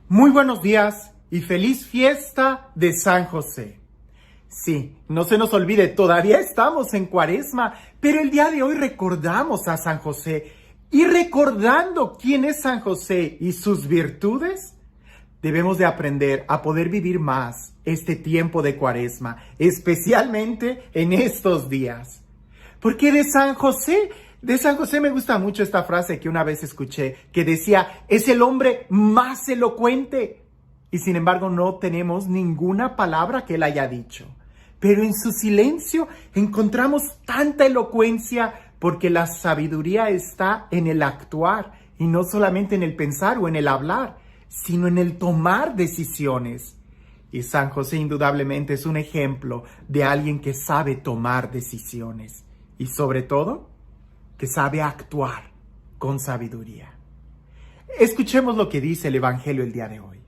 Muy buenos días y feliz fiesta de San José. Sí, no se nos olvide, todavía estamos en Cuaresma, pero el día de hoy recordamos a San José. Y recordando quién es San José y sus virtudes, debemos de aprender a poder vivir más este tiempo de Cuaresma, especialmente en estos días. Porque de San José me gusta mucho esta frase que una vez escuché, que decía, es el hombre más elocuente. Y sin embargo no tenemos ninguna palabra que él haya dicho. Pero en su silencio encontramos tanta elocuencia porque la sabiduría está en el actuar y no solamente en el pensar o en el hablar, sino en el tomar decisiones. Y San José indudablemente es un ejemplo de alguien que sabe tomar decisiones y sobre todo que sabe actuar con sabiduría. Escuchemos lo que dice el Evangelio el día de hoy.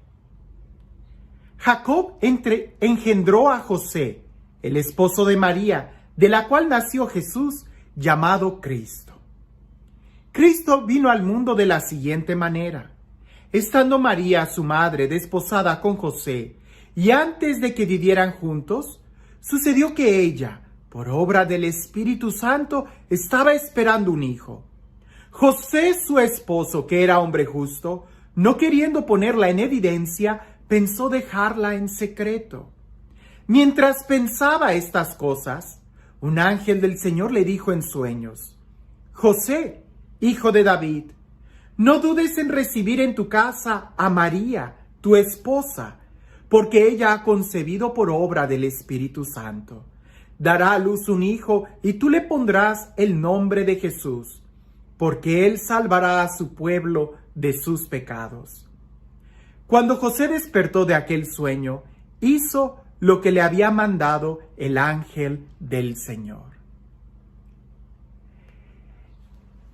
Jacob engendró a José, el esposo de María, de la cual nació Jesús, llamado Cristo. Cristo vino al mundo de la siguiente manera. Estando María, su madre, desposada con José, y antes de que vivieran juntos, sucedió que ella, por obra del Espíritu Santo, estaba esperando un hijo. José, su esposo, que era hombre justo, no queriendo ponerla en evidencia, pensó dejarla en secreto. Mientras pensaba estas cosas, un ángel del Señor le dijo en sueños: José, hijo de David, no dudes en recibir en tu casa a María, tu esposa, porque ella ha concebido por obra del Espíritu Santo. Dará a luz un hijo y tú le pondrás el nombre de Jesús, porque él salvará a su pueblo de sus pecados. Cuando José despertó de aquel sueño, hizo lo que le había mandado el ángel del Señor.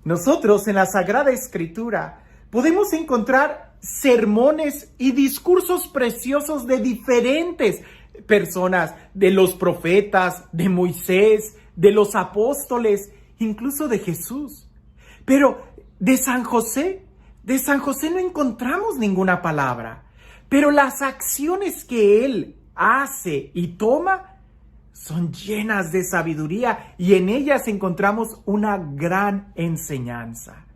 Nosotros en la Sagrada Escritura podemos encontrar sermones y discursos preciosos de diferentes personas, de los profetas, de Moisés, de los apóstoles, incluso de Jesús. Pero de San José no encontramos ninguna palabra. Pero las acciones que él hace y toma son llenas de sabiduría y en ellas encontramos una gran enseñanza.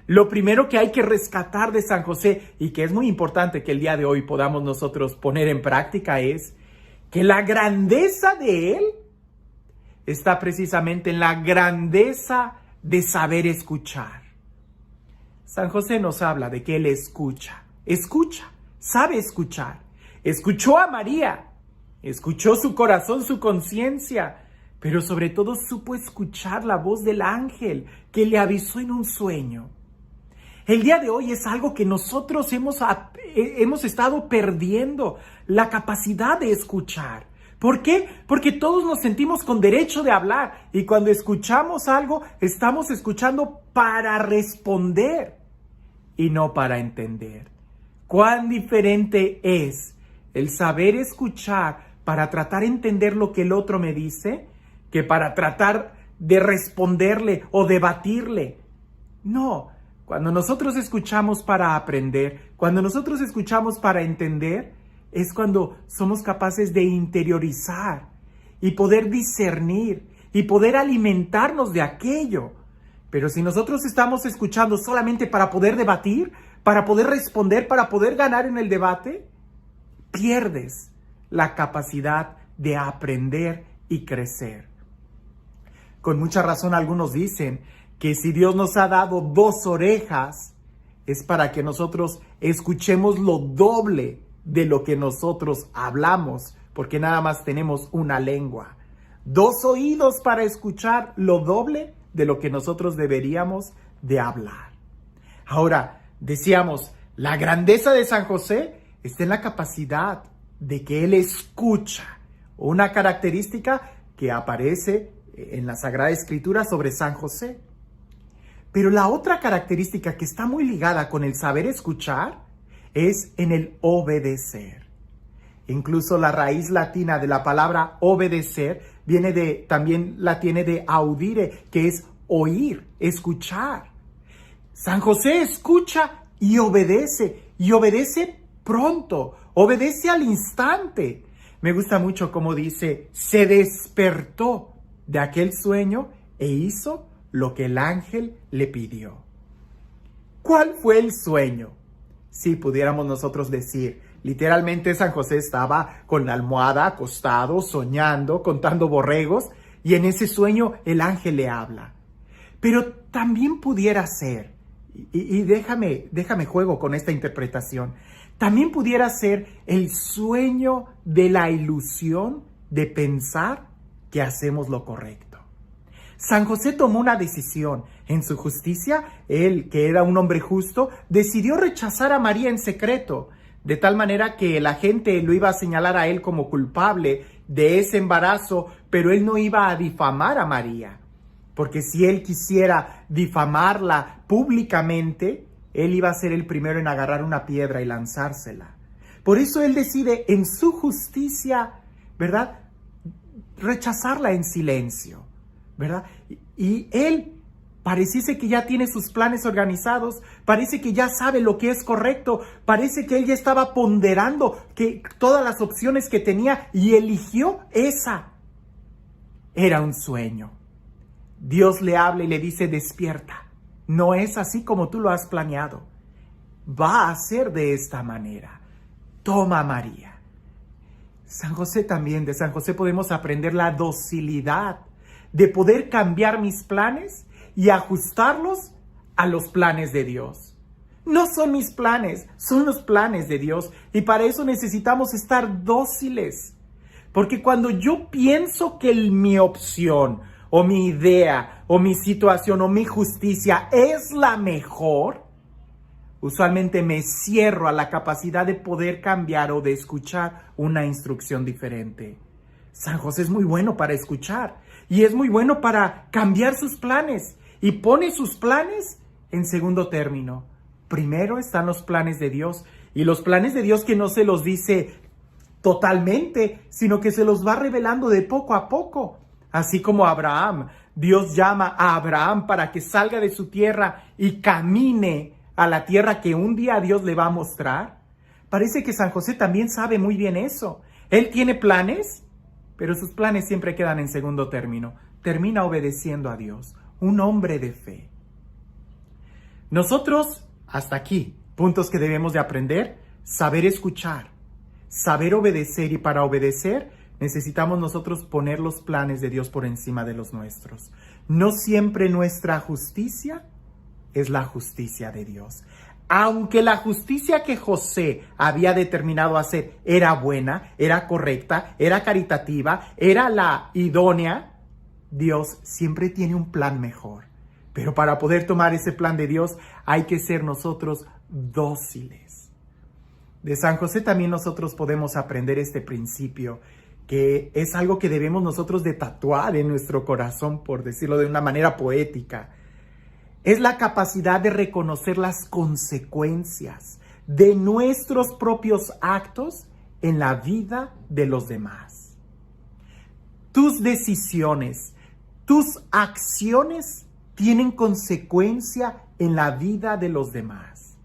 Lo primero que hay que rescatar de San José y que es muy importante que el día de hoy podamos nosotros poner en práctica es que la grandeza de él está precisamente en la grandeza de saber escuchar. San José nos habla de que él escucha, sabe escuchar. Escuchó a María, escuchó su corazón, su conciencia, pero sobre todo supo escuchar la voz del ángel que le avisó en un sueño. El día de hoy es algo que nosotros hemos estado perdiendo, la capacidad de escuchar. ¿Por qué? Porque todos nos sentimos con derecho de hablar y cuando escuchamos algo, estamos escuchando para responder y no para entender. ¿Cuán diferente es el saber escuchar para tratar de entender lo que el otro me dice que para tratar de responderle o debatirle? No. Cuando nosotros escuchamos para aprender, cuando nosotros escuchamos para entender, es cuando somos capaces de interiorizar y poder discernir y poder alimentarnos de aquello. Pero si nosotros estamos escuchando solamente para poder debatir, para poder responder, para poder ganar en el debate, pierdes la capacidad de aprender y crecer. Con mucha razón algunos dicen que si Dios nos ha dado 2 orejas, es para que nosotros escuchemos lo doble de lo que nosotros hablamos, porque nada más tenemos una lengua. 2 oídos para escuchar lo doble de lo que nosotros deberíamos de hablar. Ahora, decíamos, la grandeza de San José está en la capacidad de que él escucha, una característica que aparece en la Sagrada Escritura sobre San José. Pero la otra característica que está muy ligada con el saber escuchar es en el obedecer. Incluso la raíz latina de la palabra obedecer también la tiene de audire, que es oír, escuchar. San José escucha y obedece pronto, obedece al instante. Me gusta mucho cómo dice, se despertó de aquel sueño e hizo lo que el ángel le pidió. ¿Cuál fue el sueño? Si pudiéramos nosotros decir, literalmente San José estaba con la almohada acostado, soñando, contando borregos, y en ese sueño el ángel le habla. Pero también pudiera ser, y déjame juego con esta interpretación, también pudiera ser el sueño de la ilusión de pensar que hacemos lo correcto. San José tomó una decisión. En su justicia, él, que era un hombre justo, decidió rechazar a María en secreto, de tal manera que la gente lo iba a señalar a él como culpable de ese embarazo, pero él no iba a difamar a María, porque si él quisiera difamarla públicamente, él iba a ser el primero en agarrar una piedra y lanzársela. Por eso él decide en su justicia, ¿verdad?, rechazarla en silencio, ¿verdad? Y él pareciese que ya tiene sus planes organizados, parece que ya sabe lo que es correcto, parece que él ya estaba ponderando que todas las opciones que tenía y eligió esa. Era un sueño. Dios le habla y le dice, despierta. No es así como tú lo has planeado. Va a ser de esta manera. Toma a María. San José también, de San José podemos aprender la docilidad de poder cambiar mis planes y ajustarlos a los planes de Dios. No son mis planes, son los planes de Dios. Y para eso necesitamos estar dóciles. Porque cuando yo pienso que mi opción, o mi idea, o mi situación, o mi justicia es la mejor, usualmente me cierro a la capacidad de poder cambiar o de escuchar una instrucción diferente. San José es muy bueno para escuchar y es muy bueno para cambiar sus planes y pone sus planes en segundo término. Primero están los planes de Dios y los planes de Dios que no se los dice totalmente, sino que se los va revelando de poco a poco. Así como Abraham, Dios llama a Abraham para que salga de su tierra y camine a la tierra que un día Dios le va a mostrar. Parece que San José también sabe muy bien eso. Él tiene planes, pero sus planes siempre quedan en segundo término. Termina obedeciendo a Dios, un hombre de fe. Nosotros, hasta aquí, puntos que debemos de aprender: saber escuchar, saber obedecer, y para obedecer necesitamos nosotros poner los planes de Dios por encima de los nuestros. No siempre nuestra justicia es la justicia de Dios. Aunque la justicia que José había determinado hacer era buena, era correcta, era caritativa, era la idónea, Dios siempre tiene un plan mejor. Pero para poder tomar ese plan de Dios hay que ser nosotros dóciles. De San José también nosotros podemos aprender este principio, que es algo que debemos nosotros de tatuar en nuestro corazón, por decirlo de una manera poética. Es la capacidad de reconocer las consecuencias de nuestros propios actos en la vida de los demás. Tus decisiones, tus acciones tienen consecuencia en la vida de los demás.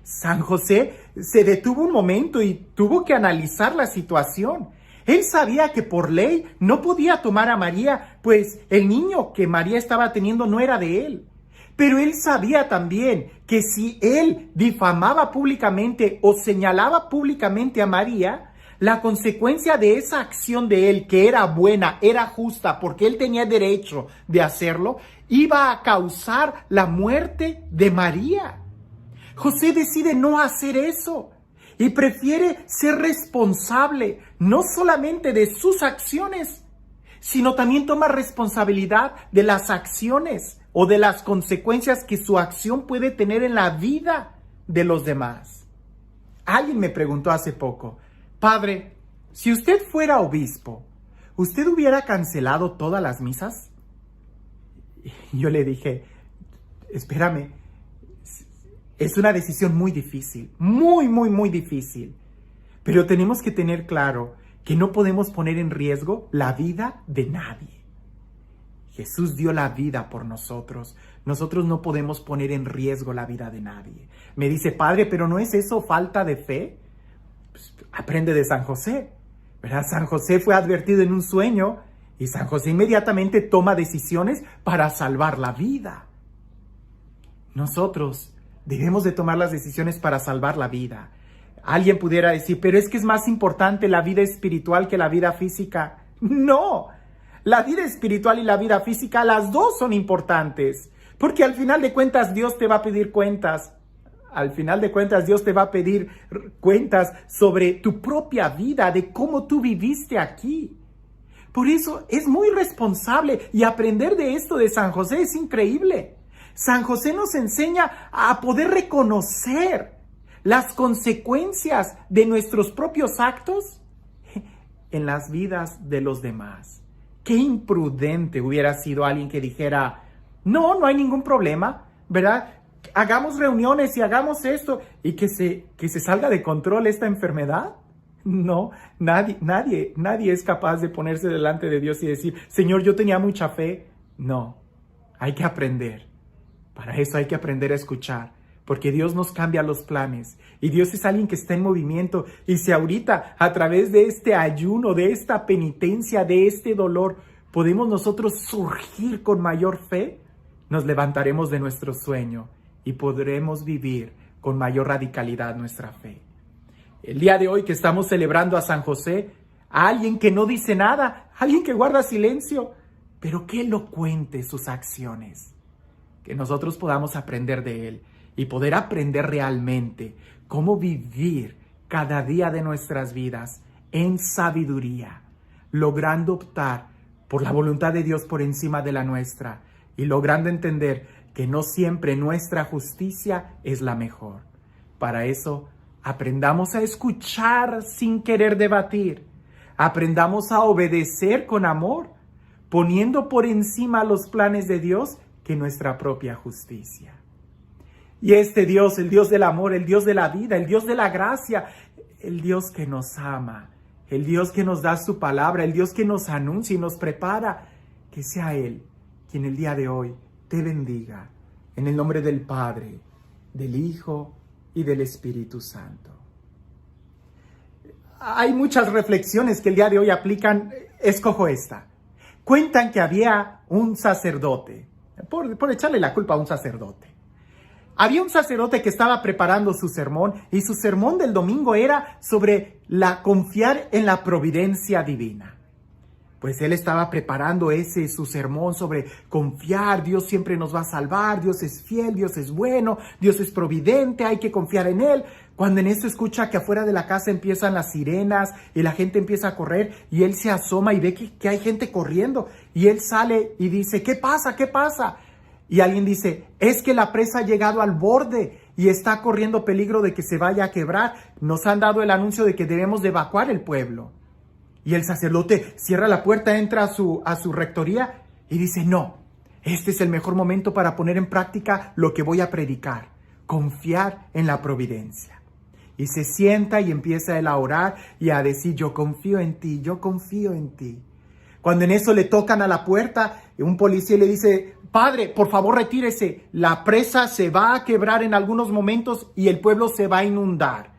San José se detuvo un momento y tuvo que analizar la situación. Él sabía que por ley no podía tomar a María, pues el niño que María estaba teniendo no era de él. Pero él sabía también que si él difamaba públicamente o señalaba públicamente a María, la consecuencia de esa acción de él, que era buena, era justa, porque él tenía derecho de hacerlo, iba a causar la muerte de María. José decide no hacer eso y prefiere ser responsable no solamente de sus acciones, sino también toma responsabilidad de las acciones o de las consecuencias que su acción puede tener en la vida de los demás. Alguien me preguntó hace poco: Padre, si usted fuera obispo, ¿usted hubiera cancelado todas las misas? Y yo le dije: espérame, es una decisión muy difícil, muy difícil. Pero tenemos que tener claro que no podemos poner en riesgo la vida de nadie. Jesús dio la vida por nosotros. Nosotros no podemos poner en riesgo la vida de nadie. Me dice: Padre, ¿pero no es eso falta de fe? Aprende de San José, ¿verdad? San José fue advertido en un sueño y San José inmediatamente toma decisiones para salvar la vida. Nosotros debemos de tomar las decisiones para salvar la vida. Alguien pudiera decir, pero es que es más importante la vida espiritual que la vida física. No, la vida espiritual y la vida física, las dos son importantes, porque al final de cuentas Dios te va a pedir cuentas. Al final de cuentas Dios te va a pedir cuentas sobre tu propia vida, de cómo tú viviste aquí. Por eso es muy responsable y aprender de esto de San José es increíble. San José nos enseña a poder reconocer las consecuencias de nuestros propios actos en las vidas de los demás. Qué imprudente hubiera sido alguien que dijera, no hay ningún problema, ¿verdad? Hagamos reuniones y hagamos esto y que se salga de control esta enfermedad. No, nadie es capaz de ponerse delante de Dios y decir, Señor, yo tenía mucha fe. No, hay que aprender. Para eso hay que aprender a escuchar, porque Dios nos cambia los planes y Dios es alguien que está en movimiento. Y si ahorita a través de este ayuno, de esta penitencia, de este dolor, podemos nosotros surgir con mayor fe, nos levantaremos de nuestro sueño y podremos vivir con mayor radicalidad nuestra fe. El día de hoy que estamos celebrando a San José, a alguien que no dice nada, a alguien que guarda silencio, pero qué elocuente sus acciones. Que nosotros podamos aprender de él y poder aprender realmente cómo vivir cada día de nuestras vidas en sabiduría, logrando optar por la voluntad de Dios por encima de la nuestra y logrando entender que no siempre nuestra justicia es la mejor. Para eso, aprendamos a escuchar sin querer debatir. Aprendamos a obedecer con amor, poniendo por encima los planes de Dios que nuestra propia justicia. Y este Dios, el Dios del amor, el Dios de la vida, el Dios de la gracia, el Dios que nos ama, el Dios que nos da su palabra, el Dios que nos anuncia y nos prepara, que sea Él quien el día de hoy te bendiga. En el nombre del Padre, del Hijo y del Espíritu Santo. Hay muchas reflexiones que el día de hoy aplican. Escojo esta. Cuentan que había un sacerdote, por echarle la culpa a un sacerdote. Había un sacerdote que estaba preparando su sermón y su sermón del domingo era sobre confiar en la providencia divina. Pues él estaba preparando su sermón sobre confiar, Dios siempre nos va a salvar, Dios es fiel, Dios es bueno, Dios es providente, hay que confiar en Él. Cuando en esto escucha que afuera de la casa empiezan las sirenas y la gente empieza a correr y él se asoma y ve que hay gente corriendo y él sale y dice, ¿qué pasa? ¿Qué pasa? Y alguien dice, es que la presa ha llegado al borde y está corriendo peligro de que se vaya a quebrar. Nos han dado el anuncio de que debemos de evacuar el pueblo. Y el sacerdote cierra la puerta, entra a su rectoría y dice, no, este es el mejor momento para poner en práctica lo que voy a predicar, confiar en la providencia. Y se sienta y empieza él a orar y a decir, yo confío en ti, yo confío en ti. Cuando en eso le tocan a la puerta, un policía le dice, padre, por favor retírese, la presa se va a quebrar en algunos momentos y el pueblo se va a inundar.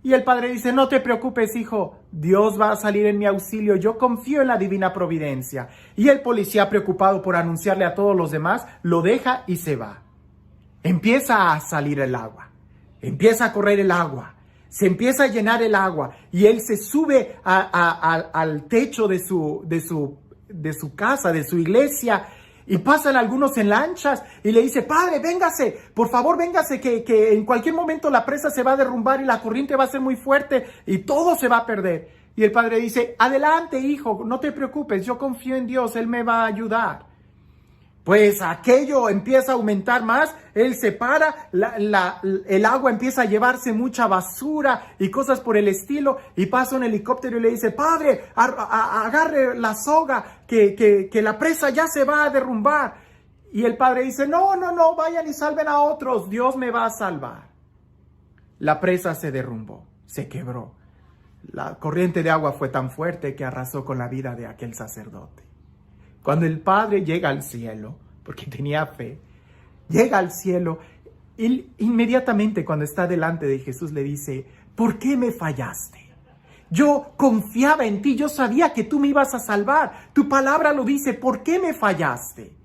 Y el padre dice, no te preocupes, hijo, Dios va a salir en mi auxilio, yo confío en la divina providencia. Y el policía, preocupado por anunciarle a todos los demás, lo deja y se va. Empieza a salir el agua, empieza a correr el agua, se empieza a llenar el agua y él se sube al techo de su casa, de su iglesia. Y pasan algunos en lanchas y le dice, padre, véngase, por favor, véngase, que en cualquier momento la presa se va a derrumbar y la corriente va a ser muy fuerte y todo se va a perder. Y el padre dice, adelante, hijo, no te preocupes, yo confío en Dios, Él me va a ayudar. Pues aquello empieza a aumentar más, él se para, el agua empieza a llevarse mucha basura y cosas por el estilo, y pasa un helicóptero y le dice, padre, agarre la soga, que la presa ya se va a derrumbar. Y el padre dice, no, vayan y salven a otros, Dios me va a salvar. La presa se derrumbó, se quebró. La corriente de agua fue tan fuerte que arrasó con la vida de aquel sacerdote. Cuando el padre llega al cielo, porque tenía fe, llega al cielo, él inmediatamente cuando está delante de Jesús le dice, ¿por qué me fallaste? Yo confiaba en ti, yo sabía que tú me ibas a salvar. Tu palabra lo dice, ¿por qué me fallaste?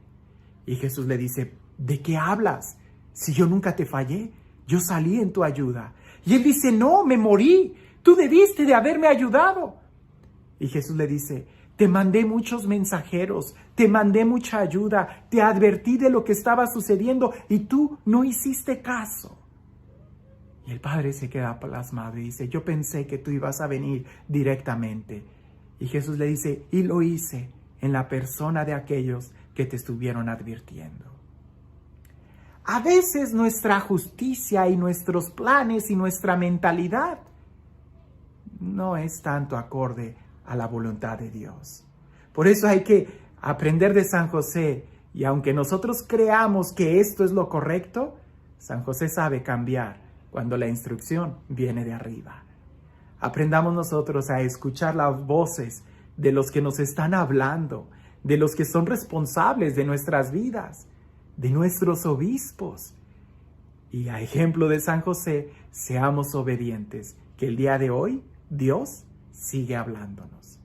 Y Jesús le dice, ¿de qué hablas? Si yo nunca te fallé, yo salí en tu ayuda. Y él dice, no, me morí. Tú debiste de haberme ayudado. Y Jesús le dice, te mandé muchos mensajeros, te mandé mucha ayuda, te advertí de lo que estaba sucediendo y tú no hiciste caso. Y el padre se queda plasmado y dice, yo pensé que tú ibas a venir directamente. Y Jesús le dice, y lo hice en la persona de aquellos que te estuvieron advirtiendo. A veces nuestra justicia y nuestros planes y nuestra mentalidad no es tanto acorde a la voluntad de Dios. Por eso hay que aprender de San José, y aunque nosotros creamos que esto es lo correcto, San José sabe cambiar cuando la instrucción viene de arriba. Aprendamos nosotros a escuchar las voces de los que nos están hablando, de los que son responsables de nuestras vidas, de nuestros obispos. Y a ejemplo de San José, seamos obedientes, que el día de hoy Dios sigue hablándonos.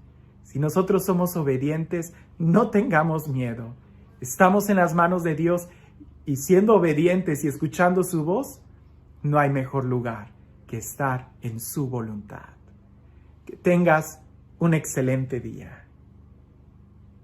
Si nosotros somos obedientes, no tengamos miedo. Estamos en las manos de Dios y siendo obedientes y escuchando su voz, no hay mejor lugar que estar en su voluntad. Que tengas un excelente día.